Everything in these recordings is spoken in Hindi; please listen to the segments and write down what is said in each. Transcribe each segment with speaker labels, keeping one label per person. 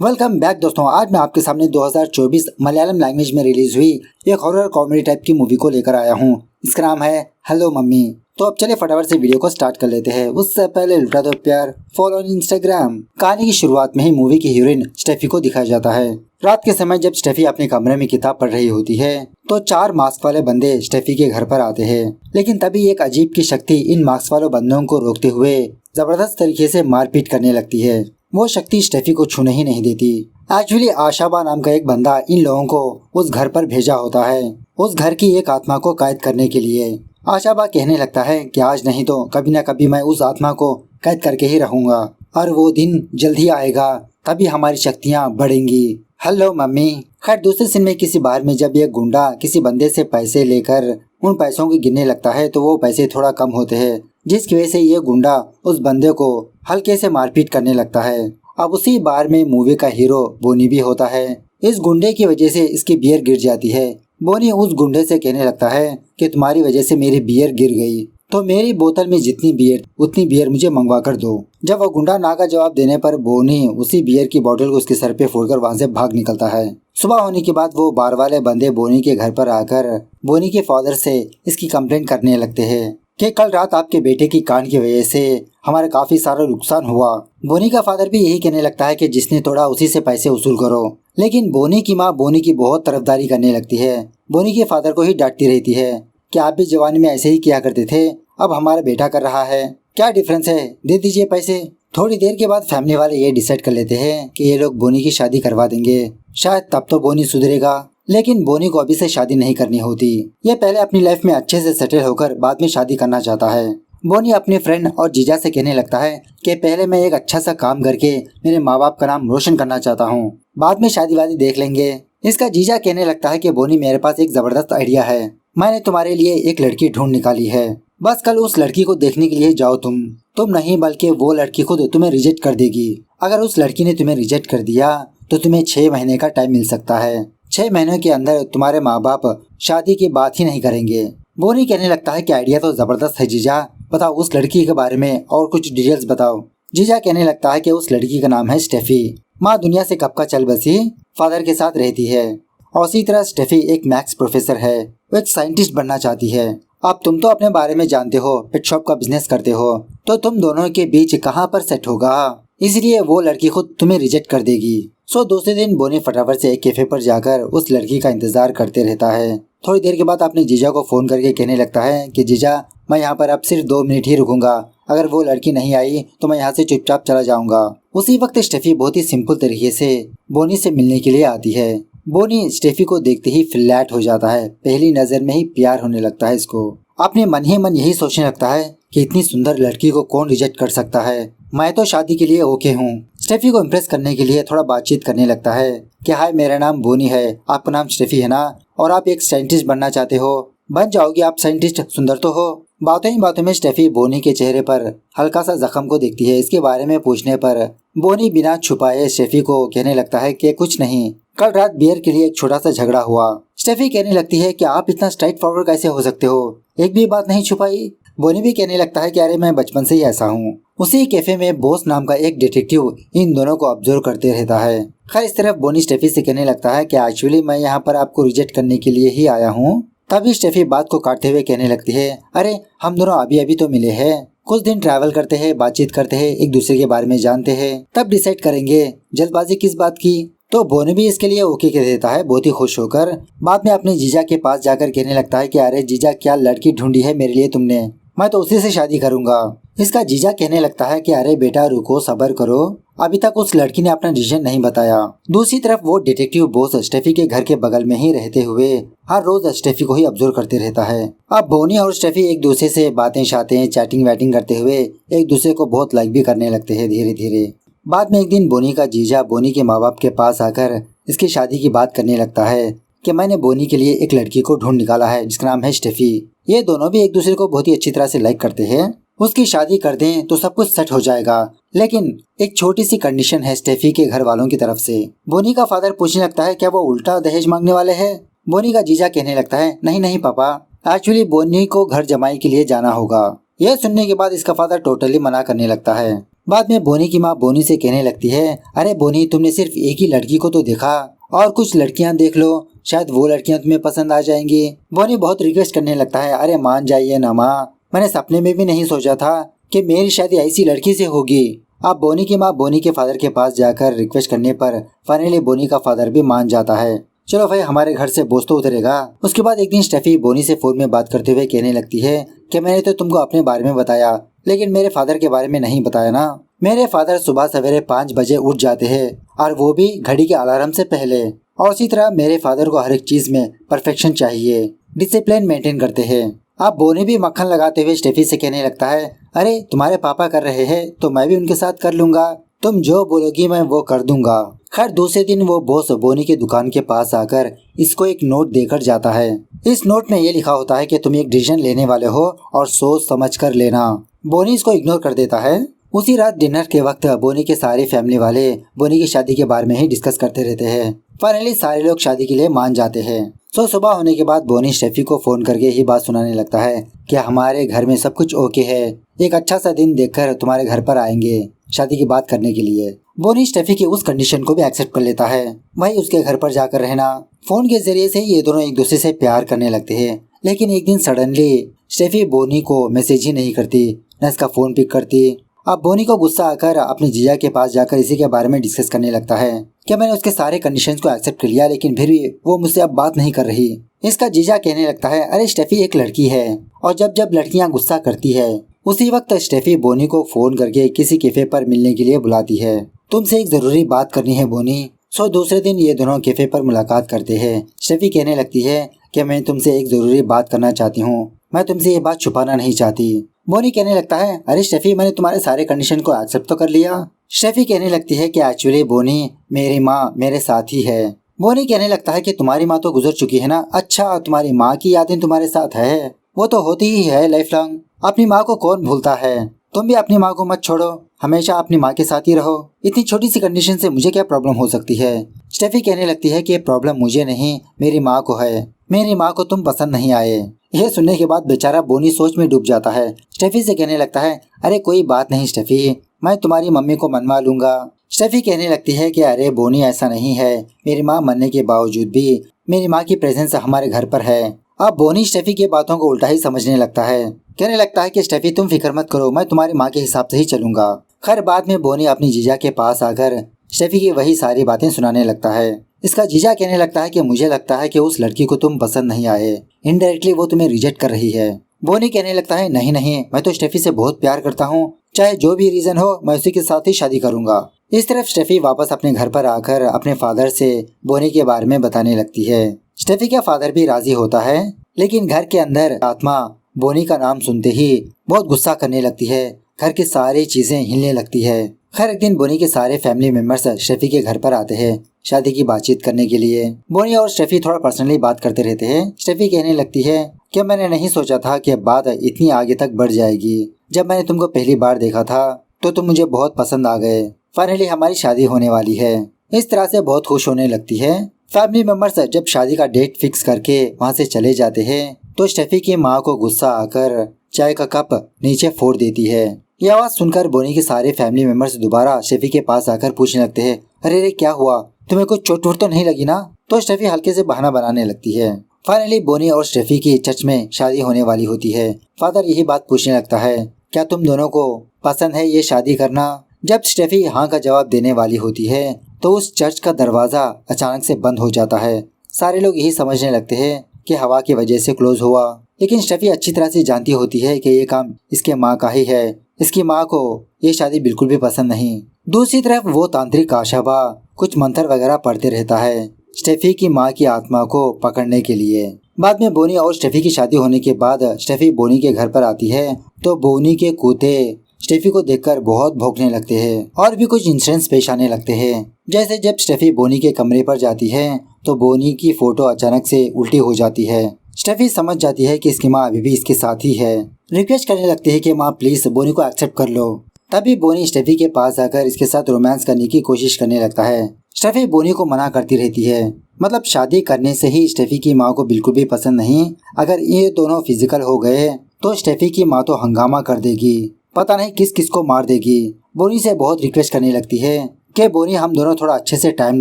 Speaker 1: वेलकम बैक दोस्तों। आज मैं आपके सामने 2024 मलयालम लैंग्वेज में रिलीज हुई एक हॉरर कॉमेडी टाइप की मूवी को लेकर आया हूँ। इसका नाम है हेलो मम्मी। तो अब चलिए फटाफट से वीडियो को स्टार्ट कर लेते हैं। उससे पहले लुटा दो प्यार, फॉलो ऑन इंस्टाग्राम। कहानी की शुरुआत में ही मूवी की हीरोइन स्टेफी को दिखाया जाता है। रात के समय जब स्टेफी अपने कमरे में किताब पढ़ रही होती है तो 4 मास्क वाले बंदे स्टेफी के घर पर आते हैं। लेकिन तभी एक अजीब की शक्ति इन मास्क वाले बंदों को रोकते हुए जबरदस्त तरीके से मारपीट करने लगती है। वो शक्ति स्टेफी को छूने ही नहीं देती। एक्चुअली आशाबा नाम का एक बंदा इन लोगों को उस घर पर भेजा होता है, उस घर की एक आत्मा को कैद करने के लिए। आशाबा कहने लगता है कि आज नहीं तो कभी न कभी मैं उस आत्मा को कैद करके ही रहूंगा और वो दिन जल्द ही आएगा, तभी हमारी शक्तियाँ बढ़ेंगी। Hello mummy. खैर दूसरे सीन में किसी बार में जब एक गुंडा किसी बंदे से पैसे लेकर उन पैसों को गिनने लगता है तो वो पैसे थोड़ा कम होते हैं, जिसकी वजह से ये गुंडा उस बंदे को हल्के से मारपीट करने लगता है। अब उसी बार में मूवी का हीरो बोनी भी होता है। इस गुंडे की वजह से इसकी बियर गिर जाती है। बोनी उस गुंडे से कहने लगता है कि तुम्हारी वजह से मेरी बियर गिर गई, तो मेरी बोतल में जितनी बियर उतनी बियर मुझे मंगवा कर दो। जब वो गुंडा ना का जवाब देने पर बोनी उसी बियर की बोतल को उसके सर पे फोड़कर वहाँ से भाग निकलता है। सुबह होने के बाद वो बार वाले बंदे बोनी के घर पर आकर बोनी के फादर से इसकी कंप्लेंट करने लगते हैं कि कल रात आपके बेटे की कांड की वजह से हमारा काफी सारा नुकसान हुआ। बोनी का फादर भी यही कहने लगता है कि जिसने तोड़ा उसी से पैसे वसूल करो। लेकिन बोनी की माँ बोनी की बहुत तरफदारी करने लगती है। बोनी के फादर को ही डांटती रहती है कि आप भी जवानी में ऐसे ही किया करते थे, अब हमारा बेटा कर रहा है, क्या डिफरेंस है, दे दीजिए पैसे। थोड़ी देर के बाद फैमिली वाले ये डिसाइड कर लेते हैं कि ये लोग बोनी की शादी करवा देंगे, शायद तब तो बोनी सुधरेगा। लेकिन बोनी को अभी से शादी नहीं करनी होती। ये पहले अपनी लाइफ में अच्छे से सेटल होकर बाद में शादी करना चाहता है। बोनी अपने फ्रेंड और जीजा से कहने लगता है कि पहले मैं एक अच्छा सा काम करके मेरे माँ बाप का नाम रोशन करना चाहता हूँ, बाद में शादी वादी देख लेंगे। इसका जीजा कहने लगता है कि बोनी मेरे पास एक जबरदस्त आइडिया है, मैंने तुम्हारे लिए एक लड़की ढूंढ निकाली है, बस कल उस लड़की को देखने के लिए जाओ। तुम नहीं बल्कि वो लड़की खुद तुम्हें रिजेक्ट कर देगी। अगर उस लड़की ने तुम्हें रिजेक्ट कर दिया तो तुम्हें 6 महीने का टाइम मिल सकता है। 6 महीनों के अंदर तुम्हारे माँ बाप शादी की बात ही नहीं करेंगे। बोनी कहने लगता है कि आइडिया तो जबरदस्त है जीजा, बताओ उस लड़की के बारे में और कुछ डिटेल्स बताओ। जीजा कहने लगता है कि उस लड़की का नाम है स्टेफी। माँ दुनिया से कब का चल बसी फादर के साथ रहती है और इसी तरह स्टेफी एक मैथ्स प्रोफेसर है, वो एक साइंटिस्ट बनना चाहती है। अब तुम तो अपने बारे में जानते हो, पेट शॉप का बिजनेस करते हो, तो तुम दोनों के बीच कहाँ पर सेट होगा, इसलिए वो लड़की खुद तुम्हें रिजेक्ट कर देगी। सो दूसरे दिन बोनी फटाफट से एक कैफे पर जाकर उस लड़की का इंतजार करते रहता है। थोड़ी देर के बाद अपने जीजा को फोन करके कहने लगता है कि जीजा मैं यहाँ पर अब सिर्फ 2 मिनट ही रुकूंगा, अगर वो लड़की नहीं आई तो मैं यहाँ से चुपचाप चला जाऊंगा। उसी वक्त स्टेफी बहुत ही सिंपल तरीके से बोनी से मिलने के लिए आती है। बोनी स्टेफी को देखते ही फ्लैट हो जाता है, पहली नजर में ही प्यार होने लगता है इसको। अपने मन ही मन यही सोचने लगता है कि इतनी सुंदर लड़की को कौन रिजेक्ट कर सकता है, मैं तो शादी के लिए ओके हूँ। स्टेफी को इम्प्रेस करने के लिए थोड़ा बातचीत करने लगता है कि हाय मेरा नाम बोनी है, आपका नाम स्टेफी है ना, और आप एक साइंटिस्ट बनना चाहते हो, बन जाओगी आप साइंटिस्ट, सुंदर तो हो। बातों ही बातों में स्टेफी बोनी के चेहरे पर हल्का सा जख्म को देखती है। इसके बारे में पूछने पर बोनी बिना छुपाए स्टेफी को कहने लगता है कि कुछ नहीं, कल रात बियर के लिए एक छोटा सा झगड़ा हुआ। स्टेफी कहने लगती है कि आप इतना स्ट्राइट फॉरवर्ड कैसे हो सकते हो, एक भी बात नहीं छुपाई। बोनी भी कहने लगता है कि अरे मैं बचपन से ही ऐसा हूँ। उसी कैफे में बॉस नाम का एक डिटेक्टिव इन दोनों को ऑब्जर्व करते रहता है। खैर इस तरफ बोनी स्टेफी से कहने लगता है कि एक्चुअली मैं यहाँ पर आपको रिजेक्ट करने के लिए ही आया हूँ। तभी स्टेफी बात को काटते हुए कहने लगती है अरे हम दोनों अभी अभी तो मिले हैं, कुछ दिन ट्रैवल करते हैं, बातचीत करते हैं, एक दूसरे के बारे में जानते हैं, तब डिसाइड करेंगे, जल्दबाजी किस बात की। तो बोनी भी इसके लिए ओके कह देता है बहुत ही खुश होकर। बाद में अपने जीजा के पास जाकर कहने लगता है कि अरे जीजा क्या लड़की ढूंढी है मेरे लिए तुमने, मैं तो उसी से शादी करूंगा। इसका जीजा कहने लगता है कि अरे बेटा रुको सब्र करो, अभी तक उस लड़की ने अपना डिसीजन नहीं बताया। दूसरी तरफ वो डिटेक्टिव बॉस स्टेफी के घर के बगल में ही रहते हुए हर रोज स्टेफी को ही ऑब्जर्व करते रहता है। अब बोनी और स्टेफी एक दूसरे से बातें शातें चैटिंग वैटिंग करते हुए एक दूसरे को बहुत लाइक भी करने लगते हैं धीरे धीरे। बाद में एक दिन बोनी का जीजा बोनी के माँ बाप के पास आकर इसकी शादी की बात करने लगता है कि मैंने बोनी के लिए एक लड़की को ढूंढ निकाला है जिसका नाम है स्टेफी। ये दोनों भी एक दूसरे को बहुत ही अच्छी तरह से लाइक करते हैं, उसकी शादी कर दें तो सब कुछ सेट हो जाएगा। लेकिन एक छोटी सी कंडीशन है स्टेफी के घर वालों की तरफ से। बोनी का फादर पूछने लगता है क्या वो उल्टा दहेज मांगने वाले हैं। बोनी का जीजा कहने लगता है नहीं नहीं पापा, एक्चुअली बोनी को घर जमाई के लिए जाना होगा। यह सुनने के बाद इसका फादर टोटली मना करने लगता है। बाद में बोनी की माँ बोनी से कहने लगती है, अरे बोनी, तुमने सिर्फ एक ही लड़की को तो देखा, और कुछ लड़कियां देख लो, शायद वो लड़कियां तुम्हें पसंद आ जाएंगी। बोनी बहुत रिक्वेस्ट करने लगता है, अरे मान जाइए ना माँ, मैंने सपने में भी नहीं सोचा था कि मेरी शादी ऐसी लड़की से होगी। अब बोनी की माँ बोनी के फादर के पास जाकर रिक्वेस्ट करने पर फाइनली बोनी का फादर भी मान जाता है। चलो भाई, हमारे घर से बोझ तो उतरेगा। उसके बाद एक दिन स्टेफी बोनी से फोन में बात करते हुए कहने लगती है कि मैंने तो तुमको अपने बारे में बताया, लेकिन मेरे फादर के बारे में नहीं बताया ना। मेरे फादर सुबह सवेरे 5 बजे उठ जाते हैं, और वो भी घड़ी के अलार्म से पहले। और उसी तरह मेरे फादर को हर एक चीज में परफेक्शन चाहिए, डिसिप्लिन मेंटेन करते हैं। अब बोनी भी मक्खन लगाते हुए स्टेफी से कहने लगता है, अरे तुम्हारे पापा कर रहे हैं तो मैं भी उनके साथ कर लूंगा, तुम जो बोलोगी मैं वो कर दूंगा। खैर दूसरे दिन वो बॉस बोनी की दुकान के पास आकर इसको एक नोट देकर जाता है। इस नोट में ये लिखा होता है कि तुम एक डिसीजन लेने वाले हो और सोच समझ कर लेना। बोनी इसको इग्नोर कर देता है। उसी रात डिनर के वक्त बोनी के सारे फैमिली वाले बोनी की शादी के बारे में ही डिस्कस करते रहते हैं। फाइनली सारे लोग शादी के लिए मान जाते हैं। तो सुबह होने के बाद बोनी स्टेफी को फोन करके ही बात सुनाने लगता है कि हमारे घर में सब कुछ ओके है, एक अच्छा सा दिन देखकर तुम्हारे घर पर आएंगे शादी की बात करने के लिए। बोनी स्टेफी की उस कंडीशन को भी एक्सेप्ट कर लेता है, वही उसके घर पर जाकर रहना। फोन के जरिए से ये दोनों एक दूसरे से प्यार करने लगते हैं। लेकिन एक दिन सडनली स्टेफी बोनी को मैसेज ही नहीं करती, न इसका फोन पिक करती। अब बोनी को गुस्सा आकर अपने जीजा के पास जाकर इसी के बारे में डिस्कस करने लगता है कि मैंने उसके सारे कंडीशंस को एक्सेप्ट कर लिया, लेकिन फिर भी वो मुझसे अब बात नहीं कर रही। इसका जीजा कहने लगता है, अरे स्टेफी एक लड़की है, और जब जब लड़कियां गुस्सा करती है उसी वक्त स्टेफी बोनी को फोन करके किसी कैफे पर मिलने के लिए बुलाती है। तुमसे एक जरूरी बात करनी है बोनी। सो दूसरे दिन ये दोनों कैफे पर मुलाकात करते हैं। स्टेफी कहने लगती है कि मैं तुमसे एक जरूरी बात करना चाहती हूँ, मैं तुमसे ये बात छुपाना नहीं चाहती। बोनी कहने लगता है, अरे स्टेफी, मैंने तुम्हारे सारे कंडीशन को एक्सेप्ट तो कर लिया। स्टेफी कहने लगती है कि एक्चुअली बोनी, मेरी माँ मेरे साथ ही है। बोनी कहने लगता है कि तुम्हारी माँ तो गुजर चुकी है ना, अच्छा तुम्हारी माँ की यादें तुम्हारे साथ है, वो तो होती ही है लाइफ लॉन्ग, अपनी माँ को कौन भूलता है। तुम भी अपनी माँ को मत छोड़ो, हमेशा अपनी माँ के साथ ही रहो। इतनी छोटी सी कंडीशन से मुझे क्या प्रॉब्लम हो सकती है। स्टेफी कहने लगती है कि प्रॉब्लम मुझे नहीं, मेरी माँ को है, मेरी माँ को तुम पसंद नहीं आए। यह सुनने के बाद बेचारा बोनी सोच में डूब जाता है। स्टेफी से कहने लगता है, अरे कोई बात नहीं स्टेफी, मैं तुम्हारी मम्मी को मनवा लूंगा। स्टेफी कहने लगती है कि अरे बोनी, ऐसा नहीं है, मेरी माँ मरने के बावजूद भी मेरी माँ की प्रेजेंस हमारे घर पर है। अब बोनी स्टेफी की बातों को उल्टा ही समझने लगता है, कहने लगता है कि स्टेफी तुम फिक्र मत करो, मैं तुम्हारी माँ के हिसाब से ही चलूंगा। खैर बाद में बोनी अपनी जीजा के पास आकर स्टेफी की वही सारी बातें सुनाने लगता है। इसका जीजा कहने लगता है कि मुझे लगता है कि उस लड़की को तुम पसंद नहीं आए, इनडायरेक्टली वो तुम्हें रिजेक्ट कर रही है। बोनी कहने लगता है, नहीं नहीं, मैं तो स्टेफी से बहुत प्यार करता हूँ, चाहे जो भी रीजन हो मैं उसी के साथ ही शादी करूंगा। इस तरफ स्टेफी वापस अपने घर पर आकर अपने फादर से बोनी के बारे में बताने लगती है। स्टेफी का फादर भी राजी होता है, लेकिन घर के अंदर आत्मा बोनी का नाम सुनते ही बहुत गुस्सा करने लगती है, घर की सारी चीजें हिलने लगती है। खैर एक दिन बोनी के सारे फैमिली मेंबर्स स्टेफी के घर पर आते हैं शादी की बातचीत करने के लिए। बोनी और स्टेफी थोड़ा पर्सनली बात करते रहते हैं। स्टेफी कहने लगती है कि मैंने नहीं सोचा था कि बात इतनी आगे तक बढ़ जाएगी। जब मैंने तुमको पहली बार देखा था तो तुम मुझे बहुत पसंद आ गए। फाइनली हमारी शादी होने वाली है। इस तरह से बहुत खुश होने लगती है। फैमिली मेंबर्स जब शादी का डेट फिक्स करके वहाँ से चले जाते हैं तो स्टेफी की माँ को गुस्सा आकर चाय का कप नीचे फोड़ देती है। ये आवाज सुनकर बोनी के सारे फैमिली मेंबर्स दोबारा स्टेफी के पास आकर पूछने लगते हैं, अरे रे क्या हुआ, तुम्हें कुछ चोट वोट तो नहीं लगी ना। तो स्टेफी हल्के से बहाना बनाने लगती है। फाइनली बोनी और स्टेफी की चर्च में शादी होने वाली होती है। फादर यही बात पूछने लगता है, क्या तुम दोनों को पसंद है ये शादी करना। जब स्टेफी हाँ का जवाब देने वाली होती है तो उस चर्च का दरवाजा अचानक से बंद हो जाता है। सारे लोग यही समझने लगते हैं कि हवा की वजह से क्लोज हुआ, लेकिन स्टेफी अच्छी तरह से जानती होती है कि ये काम इसके माँ का ही है। इसकी माँ को ये शादी बिल्कुल भी पसंद नहीं। दूसरी तरफ वो तांत्रिक आशाबा कुछ मंत्र वगैरह पढ़ते रहता है स्टेफी की माँ की आत्मा को पकड़ने के लिए। बाद में बोनी और स्टेफी की शादी होने के बाद स्टेफी बोनी के घर पर आती है तो बोनी के कुत्ते स्टेफी को देखकर बहुत भौंकने लगते हैं और भी कुछ इंसिडेंट्स पेश आने लगते हैं। जैसे जब स्टेफी बोनी के कमरे पर जाती है तो बोनी की फोटो अचानक से उल्टी हो जाती है। स्टेफी समझ जाती है कि इसकी माँ अभी भी इसके साथ ही है। रिक्वेस्ट करने लगती है कि माँ प्लीज बोनी को एक्सेप्ट कर लो। तभी बोनी स्टेफी के पास आकर इसके साथ रोमांस करने की कोशिश करने लगता है। स्टेफी बोनी को मना करती रहती है, मतलब शादी करने से ही स्टेफी की माँ को बिल्कुल भी पसंद नहीं। अगर ये दोनों फिजिकल हो गए तो स्टेफी की माँ तो हंगामा कर देगी। पता नहीं किस किस को मार देगी। बोनी से बहुत रिक्वेस्ट करने लगती है कि बोनी हम दोनों थोड़ा अच्छे से टाइम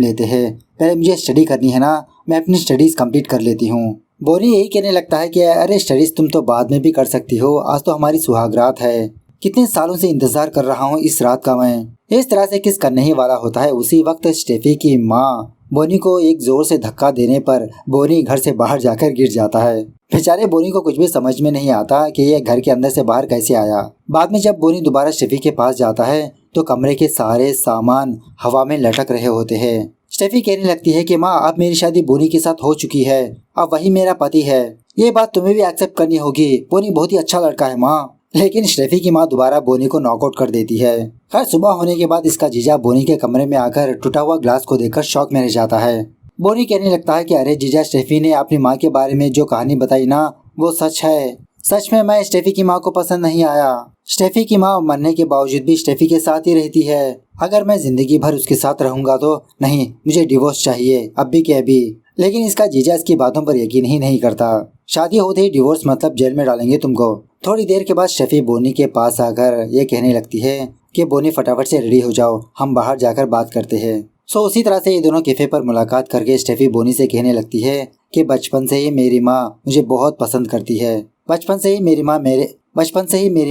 Speaker 1: लेते हैं, पहले मुझे स्टडी करनी है ना, मैं अपनी स्टडीज कंप्लीट कर लेती हूँ। बोनी यही कहने लगता है कि अरे स्टडीज तुम तो बाद में भी कर सकती हो, आज तो हमारी सुहागरात है, कितने सालों से इंतजार कर रहा हूँ इस रात का मैं। इस तरह से किस करने ही वाला होता है, उसी वक्त स्टेफी की माँ बोनी को एक जोर से धक्का देने पर बोनी घर से बाहर जाकर गिर जाता है। बेचारे बोनी को कुछ भी समझ में नहीं आता कि ये घर के अंदर से बाहर कैसे आया। बाद में जब बोनी दोबारा स्टेफी के पास जाता है तो कमरे के सारे सामान हवा में लटक रहे होते हैं। स्टेफी कहने लगती है कि माँ अब मेरी शादी बोनी के साथ हो चुकी है, अब वही मेरा पति है, ये बात तुम्हें भी एक्सेप्ट करनी होगी, बोनी बहुत ही अच्छा लड़का है माँ। लेकिन स्टेफी की माँ दोबारा बोनी को नॉकआउट कर देती है। खैर सुबह होने के बाद इसका जीजा बोनी के कमरे में आकर टूटा हुआ ग्लास को देखकर शॉक में रह जाता है। बोनी कहने लगता है कि अरे जीजा, स्टेफी ने अपनी माँ के बारे में जो कहानी बताई ना वो सच है, सच में मैं स्टेफी की माँ को पसंद नहीं आया। स्टेफी की माँ मरने के बावजूद भी स्टेफी के साथ ही रहती है, अगर मैं जिंदगी भर उसके साथ रहूंगा तो नहीं, मुझे डिवोर्स चाहिए अभी के अभी। लेकिन इसका जीजा इसकी बातों पर यकीन ही नहीं करता। शादी होते ही डिवोर्स मतलब जेल में डालेंगे तुमको। थोड़ी देर के बाद स्टेफी बोनी के पास आकर ये कहने लगती है कि बोनी फटाफट से रेडी हो जाओ, हम बाहर जाकर बात करते हैं। सो उसी तरह से ये दोनों कैफे पर मुलाकात करके स्टेफी बोनी से कहने लगती है कि बचपन से ही मेरी माँ मुझे बहुत पसंद करती है, बचपन से ही मेरी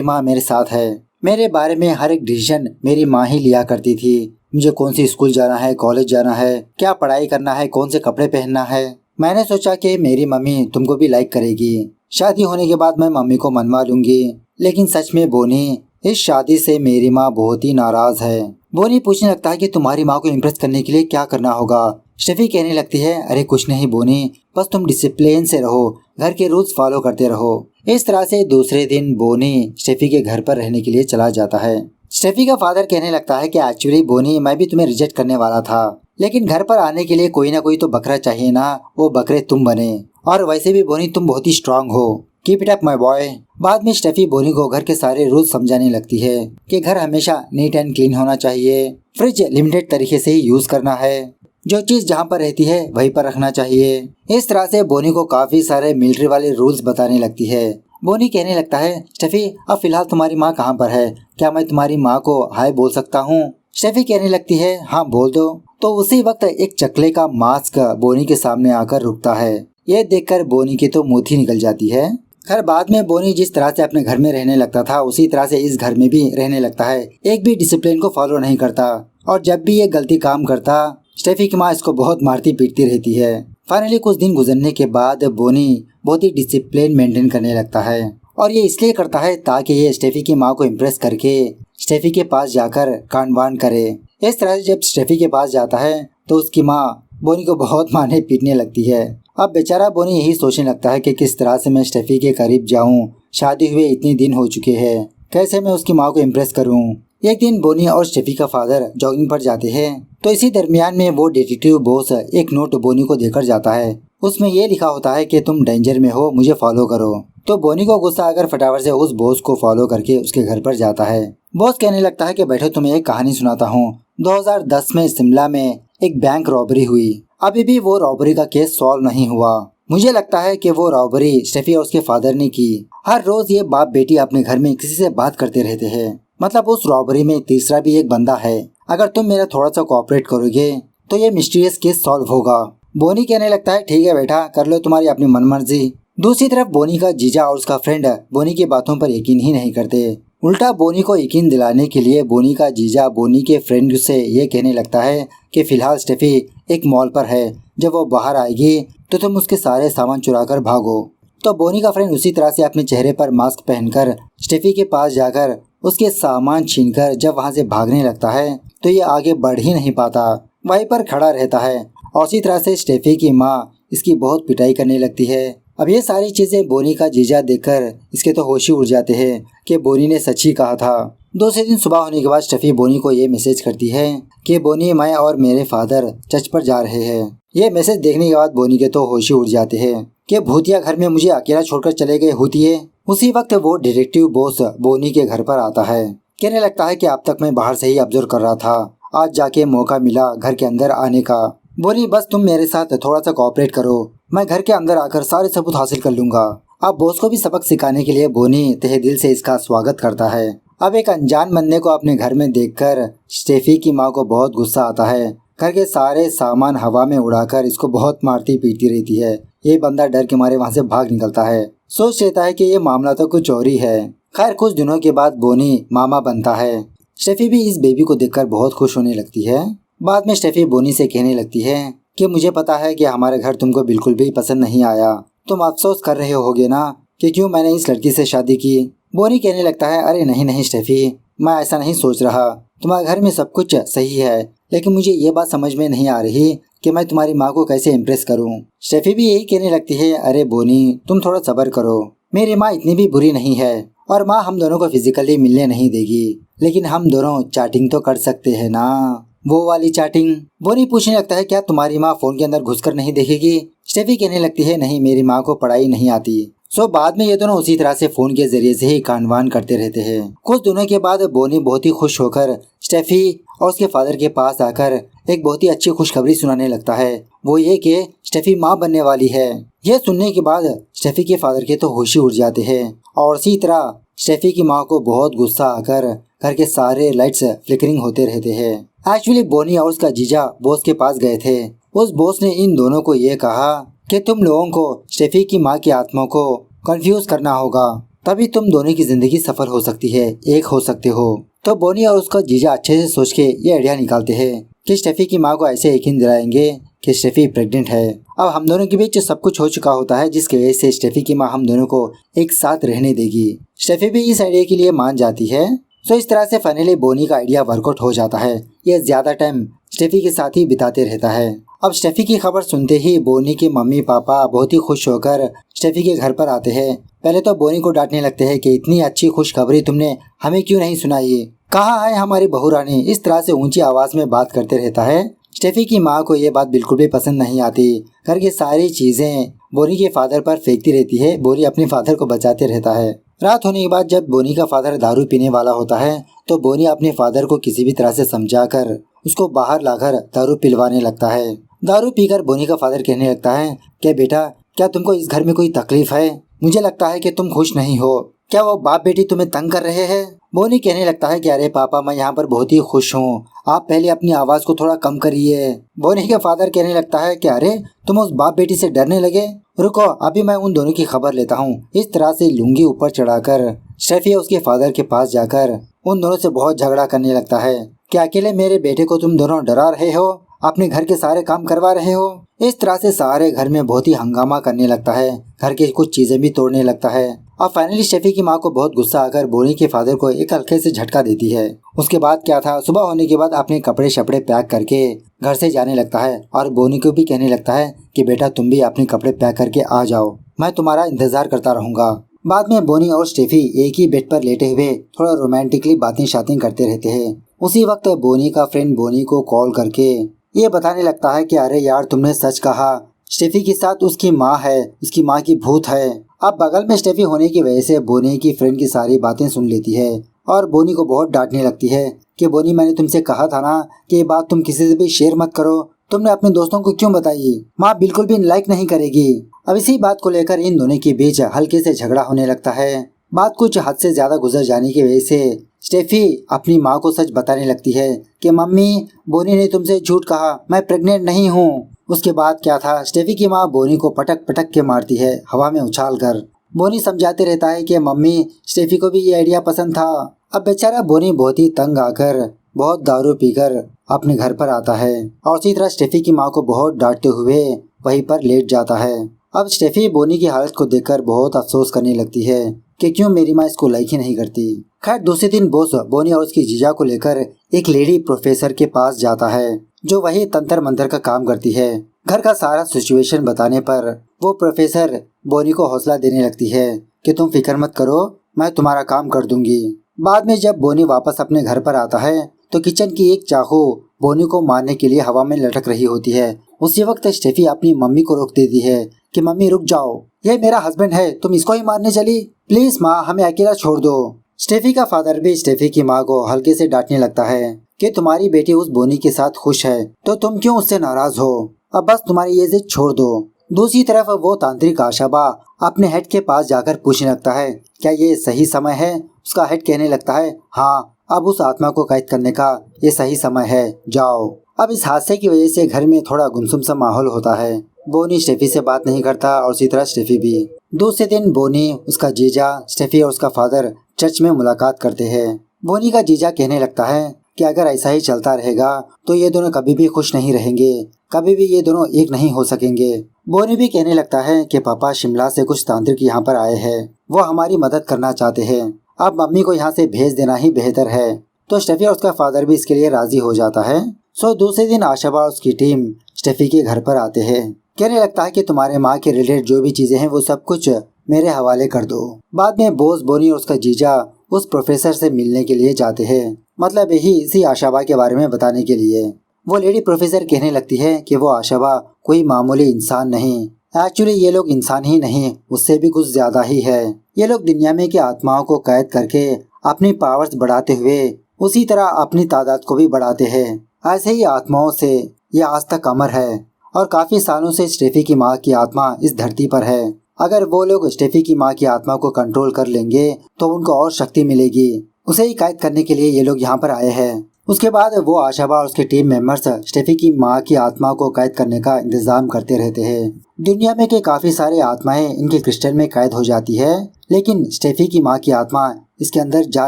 Speaker 1: माँ मेरे साथ है, मेरे बारे में हर एक डिसीजन मेरी माँ ही लिया करती थी, मुझे कौन सी स्कूल जाना है, कॉलेज जाना है, क्या पढ़ाई करना है, कौन से कपड़े पहनना है। मैंने सोचा कि मेरी मम्मी तुमको भी लाइक करेगी, शादी होने के बाद मैं मम्मी को मनवा लूंगी। लेकिन सच में बोनी, इस शादी से मेरी माँ बहुत ही नाराज है। बोनी पूछने लगता है कि तुम्हारी माँ को इम्प्रेस करने के लिए क्या करना होगा। स्टेफी कहने लगती है अरे कुछ नहीं बोनी, बस तुम डिसिप्लिन से रहो, घर के रूल्स फॉलो करते रहो। इस तरह से दूसरे दिन बोनी स्टेफी के घर पर रहने के लिए चला जाता है। स्टेफी का फादर कहने लगता है कि एक्चुअली बोनी, मैं भी तुम्हें रिजेक्ट करने वाला था, लेकिन घर पर आने के लिए कोई ना कोई तो बकरा चाहिए ना, वो बकरे तुम बने। और वैसे भी बोनी तुम बहुत ही स्ट्रांग हो, keep it up my boy. बाद में स्टेफी बोनी को घर के सारे रूल्स समझाने लगती है कि घर हमेशा नीट एंड क्लीन होना चाहिए, फ्रिज लिमिटेड तरीके से ही यूज करना है, जो चीज जहाँ पर रहती है वहीं पर रखना चाहिए। इस तरह से बोनी को काफी सारे मिलिट्री वाले रूल्स बताने लगती है। बोनी कहने लगता है स्टेफी अब फिलहाल तुम्हारी माँ कहाँ पर है, क्या मैं तुम्हारी माँ को हाय बोल सकता हूँ। स्टेफी कहने लगती है हाँ बोल दो। तो उसी वक्त एक चकले का मास्क बोनी के सामने आकर रुकता है। ये देखकर बोनी की तो मोती निकल जाती है। खैर बाद में बोनी जिस तरह से अपने घर में रहने लगता था उसी तरह से इस घर में भी रहने लगता है, एक भी डिसिप्लिन को फॉलो नहीं करता, और जब भी ये गलती काम करता स्टेफी की माँ इसको बहुत मारती पीटती रहती है। फाइनली कुछ दिन गुजरने के बाद बोनी बहुत ही डिसिप्लिन मेंटेन करने लगता है, और ये इसलिए करता है ताकि ये स्टेफी की माँ को इम्प्रेस करके स्टेफी के पास जाकर कांड वांड करे। इस तरह से जब स्टेफी के पास जाता है तो उसकी माँ बोनी को बहुत मारने पीटने लगती है। अब बेचारा बोनी यही सोचने लगता है कि किस तरह से मैं स्टेफी के करीब जाऊं, शादी हुए इतने दिन हो चुके हैं, कैसे मैं उसकी माँ को इम्प्रेस करूं। एक दिन बोनी और स्टेफी का फादर जॉगिंग पर जाते हैं, तो इसी दरमियान में वो डिटेक्टिव बॉस एक नोट बोनी को देकर जाता है। उसमें ये लिखा होता है कि तुम डेंजर में हो, मुझे फॉलो करो। तो बोनी को गुस्सा आकर फटाफट से उस बॉस को फॉलो करके उसके घर पर जाता है। बॉस कहने लगता है कि बैठो तुम्हें एक कहानी सुनाता हूँ। 2010 में शिमला में एक बैंक रॉबरी हुई, अभी भी वो रॉबरी का केस सॉल्व नहीं हुआ। मुझे लगता है कि वो रॉबरी स्टेफी और उसके फादर ने की। हर रोज ये बाप बेटी अपने घर में किसी से बात करते रहते हैं, मतलब उस रॉबरी में तीसरा भी एक बंदा है। अगर तुम मेरा थोड़ा सा कोऑपरेट करोगे तो ये मिस्टीरियस केस सॉल्व होगा। बोनी कहने लगता है ठीक है बेटा, कर लो तुम्हारी अपनी मनमर्जी। दूसरी तरफ बोनी का जीजा और उसका फ्रेंड बोनी की बातों पर यकीन ही नहीं करते। उल्टा बोनी को यकीन दिलाने के लिए बोनी का जीजा बोनी के फ्रेंड से ये कहने लगता है कि फिलहाल स्टेफी एक मॉल पर है, जब वो बाहर आएगी तो तुम उसके सारे सामान चुरा कर भागो। तो बोनी का फ्रेंड उसी तरह से अपने चेहरे पर मास्क पहनकर स्टेफी के पास जाकर उसके सामान छीनकर जब वहाँ से भागने लगता है तो ये आगे बढ़ ही नहीं पाता, वहीं पर खड़ा रहता है। और उसी तरह से स्टेफी की माँ इसकी बहुत पिटाई करने लगती है। अब ये सारी चीजें बोनी का जीजा देखकर इसके तो होश ही उड़ जाते हैं कि बोनी ने सच ही कहा था। दूसरे दिन सुबह होने के बाद स्टेफी बोनी को ये मैसेज करती है कि बोनी, मैं और मेरे फादर चर्च पर जा रहे हैं। ये मैसेज देखने के बाद बोनी के तो होश ही उड़ जाते हैं कि भूतिया घर में मुझे अकेला छोड़कर चले गए होतिए। उसी वक्त वो डिटेक्टिव बॉस बोनी के घर पर आता है। कहने लगता है कि अब तक मैं बाहर से ही ऑब्जर्व कर रहा था, आज जाके मौका मिला घर के अंदर आने का। बोनी बस तुम मेरे साथ थोड़ा सा कोऑपरेट करो, मैं घर के अंदर आकर सारे सबूत हासिल कर लूंगा। अब बॉस को भी सबक सिखाने के लिए बोनी तहे दिल से इसका स्वागत करता है अब एक अनजान बंदे को अपने घर में देखकर स्टेफी की माँ को बहुत गुस्सा आता है। घर के सारे सामान हवा में उड़ाकर इसको बहुत मारती पीटती रहती है। ये बंदा डर के मारे वहाँ से भाग निकलता है। सोच लेता है कि ये मामला तो कुछ और ही है। खैर कुछ दिनों के बाद बोनी मामा बनता है। स्टेफी भी इस बेबी को देखकर बहुत खुश होने लगती है। बाद में स्टेफी बोनी से कहने लगती है कि मुझे पता है कि हमारे घर तुमको बिल्कुल भी पसंद नहीं आया। तुम अफसोस कर रहे होगे ना कि क्यों मैंने इस लड़की से शादी की। बोनी कहने लगता है अरे नहीं नहीं स्टेफी, मैं ऐसा नहीं सोच रहा। तुम्हारे घर में सब कुछ सही है, लेकिन मुझे ये बात समझ में नहीं आ रही कि मैं तुम्हारी माँ को कैसे इम्प्रेस करूँ। स्टेफी भी यही कहने लगती है अरे बोनी तुम थोड़ा सब्र करो, मेरी माँ इतनी भी बुरी नहीं है और माँ हम दोनों को फिजिकली मिलने नहीं देगी, लेकिन हम दोनों चैटिंग तो कर सकते हैं ना, वो वाली चैटिंग। बोनी पूछने लगता है क्या तुम्हारी माँ फोन के अंदर घुसकर नहीं देखेगी। स्टेफी कहने लगती है नहीं मेरी माँ को पढ़ाई नहीं आती। सो बाद में ये दोनों उसी तरह से फोन के जरिए से ही कानवान करते रहते हैं। कुछ दिनों के बाद बोनी बहुत ही खुश होकर स्टेफी और उसके फादर के पास आकर एक बहुत ही अच्छी खुशखबरी सुनाने लगता है। वो ये कि स्टेफी माँ बनने वाली है। यह सुनने के बाद स्टेफी के फादर के तो होश ही उड़ जाते हैं और इसी तरह स्टेफी की माँ को बहुत गुस्सा आकर घर के सारे लाइट्स फ्लिकरिंग होते रहते हैं। एक्चुअली बोनी और उसका जीजा बॉस के पास गए थे। उस बॉस ने इन दोनों को ये कहा कि तुम लोगों को स्टेफी की माँ की आत्मा को कंफ्यूज करना होगा, तभी तुम दोनों की जिंदगी सफल हो सकती है, एक हो सकते हो। तो बोनी और उसका जीजा अच्छे से सोच के ये आइडिया निकालते हैं कि स्टेफी की माँ को ऐसे यकीन दिलाएंगे कि स्टेफी प्रेग्नेंट है। अब हम दोनों के बीच सब कुछ हो चुका होता है, जिसकी वजह से स्टेफी की माँ हम दोनों को एक साथ रहने देगी। स्टेफी भी इस आइडिया के लिए मान जाती है। सो इस तरह से फाइनली बोनी का आइडिया वर्कआउट हो जाता है। यह ज्यादा टाइम स्टेफी के साथ ही बिताते रहता है। अब स्टेफी की खबर सुनते ही बोनी के मम्मी पापा बहुत ही खुश होकर स्टेफी के घर पर आते हैं। पहले तो बोनी को डांटने लगते हैं कि इतनी अच्छी खुशखबरी तुमने हमें क्यों नहीं सुनाई, कहाँ है हमारी बहू रानी। इस तरह से ऊंची आवाज में बात करते रहता है। स्टेफी की माँ को ये बात बिल्कुल भी पसंद नहीं आती। घर की सारी चीजें बोनी के फादर पर फेंकती रहती है। बोनी अपने फादर को बचाते रहता है। रात होने के बाद जब बोनी का फादर दारू पीने वाला होता है तो बोनी अपने फादर को किसी भी तरह से समझाकर उसको बाहर लाकर दारू पिलवाने लगता है। दारू पीकर बोनी का फादर कहने लगता है कि बेटा क्या तुमको इस घर में कोई तकलीफ है, मुझे लगता है कि तुम खुश नहीं हो, क्या वो बाप बेटी तुम्हें तंग कर रहे हैं। बोनी कहने लगता है कि अरे पापा मैं यहाँ पर बहुत ही खुश हूँ, आप पहले अपनी आवाज को थोड़ा कम करिए। बोनी का फादर कहने लगता है कि अरे तुम उस बाप बेटी से डरने लगे, रुको अभी मैं उन दोनों की खबर लेता हूँ। इस तरह से लुंगी ऊपर चढ़ाकर स्टेफी उसके फादर के पास जाकर उन दोनों से बहुत झगड़ा करने लगता है कि अकेले मेरे बेटे को तुम दोनों डरा रहे हो, अपने घर के सारे काम करवा रहे हो। इस तरह से सारे घर में बहुत ही हंगामा करने लगता है। घर की कुछ चीजें भी तोड़ने लगता है। और फाइनली स्टेफी की माँ को बहुत गुस्सा आकर बोनी के फादर को एक हल्के से झटका देती है। उसके बाद क्या था, सुबह होने के बाद अपने कपड़े शपड़े पैक करके घर से जाने लगता है और बोनी को भी कहने लगता है कि बेटा तुम भी अपने कपड़े पैक करके आ जाओ, मैं तुम्हारा इंतजार करता रहूंगा। बाद में बोनी और स्टेफी एक ही बेड पर लेटे हुए थोड़ा रोमांटिकली बातें शातें करते रहते हैं। उसी वक्त बोनी का फ्रेंड बोनी को कॉल करके ये बताने लगता है कि अरे यार तुमने सच कहा, स्टेफी के साथ उसकी माँ है, उसकी माँ की भूत है। अब बगल में स्टेफी होने की वजह से बोनी की फ्रेंड की सारी बातें सुन लेती है और बोनी को बहुत डांटने लगती है कि बोनी मैंने तुमसे कहा था ना कि ये बात तुम किसी से भी शेयर मत करो, तुमने अपने दोस्तों को क्यों बताई, माँ बिल्कुल भी लाइक नहीं करेगी। अब इसी बात को लेकर इन दोनों के बीच हल्के से झगड़ा होने लगता है। बात कुछ हद से ज्यादा गुजर जाने की वजह से स्टेफी अपनी माँ को सच बताने लगती है कि मम्मी बोनी ने तुमसे झूठ कहा, मैं प्रेग्नेंट नहीं हूँ। उसके बाद क्या था, स्टेफी की माँ बोनी को पटक पटक के मारती है हवा में उछाल कर। बोनी समझाते रहता है कि मम्मी स्टेफी को भी ये आइडिया पसंद था। अब बेचारा बोनी बहुत ही तंग आकर बहुत दारू पीकर अपने घर पर आता है और उसी तरह स्टेफी की माँ को बहुत डांटते हुए वहीं पर लेट जाता है। अब स्टेफी बोनी की हालत को देखकर बहुत अफसोस करने लगती है कि क्यों मेरी माँ इसको लाइक ही नहीं करती। खैर दूसरे दिन बॉस बोनी और उसकी जीजा को लेकर एक लेडी प्रोफेसर के पास जाता है जो वही तंत्र मंत्र का काम करती है। घर का सारा सिचुएशन बताने पर वो प्रोफेसर बोनी को हौसला देने लगती है कि तुम फिक्र मत करो, मैं तुम्हारा काम कर दूंगी। बाद में जब बोनी वापस अपने घर पर आता है तो किचन की एक चाकू बोनी को मारने के लिए हवा में लटक रही होती है। उसी वक्त स्टेफी अपनी मम्मी को रोक देती है कि मम्मी रुक जाओ, ये मेरा हस्बैंड है, तुम इसको ही मारने चली, प्लीज माँ हमें अकेला छोड़ दो। स्टेफी का फादर भी स्टेफी की माँ को हल्के से डांटने लगता है कि तुम्हारी बेटी उस बोनी के साथ खुश है तो तुम क्यों उससे नाराज हो, अब बस तुम्हारी ये जिद छोड़ दो। दूसरी तरफ वो तांत्रिक आशाबा अपने हेड के पास जाकर पूछने लगता है क्या ये सही समय है। उसका हेड कहने लगता है हाँ, अब उस आत्मा को कैद करने का ये सही समय है, जाओ। अब इस हादसे की वजह से घर में थोड़ा गुमसुम सा माहौल होता है। बोनी स्टेफी से बात नहीं करता और उसी तरह स्टेफी भी। दूसरे दिन बोनी, उसका जीजा, स्टेफी और उसका फादर चर्च में मुलाकात करते हैं। बोनी का जीजा कहने लगता है कि अगर ऐसा ही चलता रहेगा तो ये दोनों कभी भी खुश नहीं रहेंगे, कभी भी ये दोनों एक नहीं हो सकेंगे। बोनी भी कहने लगता है कि पापा शिमला से कुछ तांत्रिक यहाँ पर आए हैं, वो हमारी मदद करना चाहते हैं, अब मम्मी को यहाँ से भेज देना ही बेहतर है। तो स्टेफी और उसका फादर भी इसके लिए राजी हो जाता है। सो दूसरे दिन आशाबा और उसकी टीम स्टेफी के घर पर आते हैं। कहने लगता है कि तुम्हारे माँ के रिलेटेड जो भी चीजें हैं वो सब कुछ मेरे हवाले कर दो। बाद में बोस, बोनी और उसका जीजा उस प्रोफेसर से मिलने के लिए जाते हैं, मतलब यही इसी आशाबा के बारे में बताने के लिए। वो लेडी प्रोफेसर कहने लगती है कि वो आशाबा कोई मामूली इंसान नहीं, एक्चुअली ये लोग इंसान ही नहीं, उससे भी कुछ ज्यादा ही है। ये लोग दुनिया में की आत्माओं को कैद करके अपनी पावर्स बढ़ाते हुए उसी तरह अपनी तादाद को भी बढ़ाते हैं। ऐसे ही आत्माओं से ये आज तक अमर है और काफी सालों से स्टेफी की माँ की आत्मा इस धरती पर है। अगर वो लोग स्टेफी की माँ की आत्मा को कंट्रोल कर लेंगे तो उनको और शक्ति मिलेगी। उसे ही कैद करने के लिए ये लोग यहाँ पर आए हैं। उसके बाद वो आशाबा और उसके टीम मेंबर्स स्टेफी की माँ की आत्मा को कैद करने का इंतजाम करते रहते हैं। दुनिया में के काफी सारे आत्माएं इनके क्रिस्टल में कैद हो जाती है, लेकिन स्टेफी की माँ की आत्मा इसके अंदर जा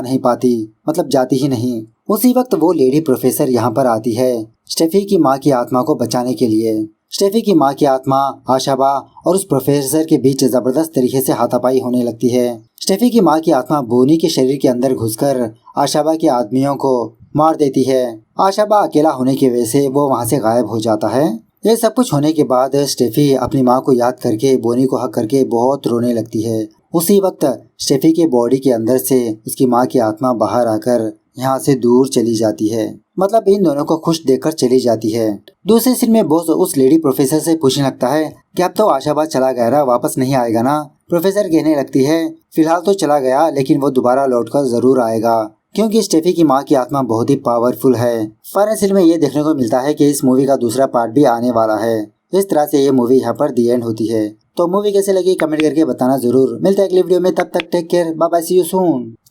Speaker 1: नहीं पाती, मतलब जाती ही नहीं। उसी वक्त वो लेडी प्रोफेसर यहाँ पर आती है स्टेफी की माँ की आत्मा को बचाने के लिए। स्टेफी की माँ की आत्मा आशाबा और उस प्रोफेसर के बीच जबरदस्त तरीके से हाथापाई होने लगती है। स्टेफी की माँ की आत्मा बोनी के शरीर के अंदर घुसकर आशाबा के आदमियों को मार देती है। आशाबा अकेला होने की वजह से वो वहाँ से गायब हो जाता है। ये सब कुछ होने के बाद स्टेफी अपनी माँ को याद करके बोनी को हक करके बहुत रोने लगती है। उसी वक्त स्टेफी के बॉडी के अंदर से उसकी माँ की आत्मा बाहर आकर यहाँ से दूर चली जाती है, मतलब इन दोनों को खुश देखकर चली जाती है। दूसरे सीन में बॉस उस लेडी प्रोफेसर से पूछने लगता है कि अब तो आशाबा चला गया ना, वापस नहीं आएगा ना। प्रोफेसर कहने लगती है फिलहाल तो चला गया, लेकिन वो दोबारा लौटकर जरूर आएगा, क्योंकि स्टेफी की माँ की आत्मा बहुत ही पावरफुल है। फाइनल सीन में ये देखने को मिलता है कि इस मूवी का दूसरा पार्ट भी आने वाला है। इस तरह से ये मूवी यहाँ पर दी एंड होती है। तो मूवी कैसे लगी कमेंट करके बताना जरूर। मिलते हैं अगली वीडियो में, तब तक take care, bye bye, see you soon.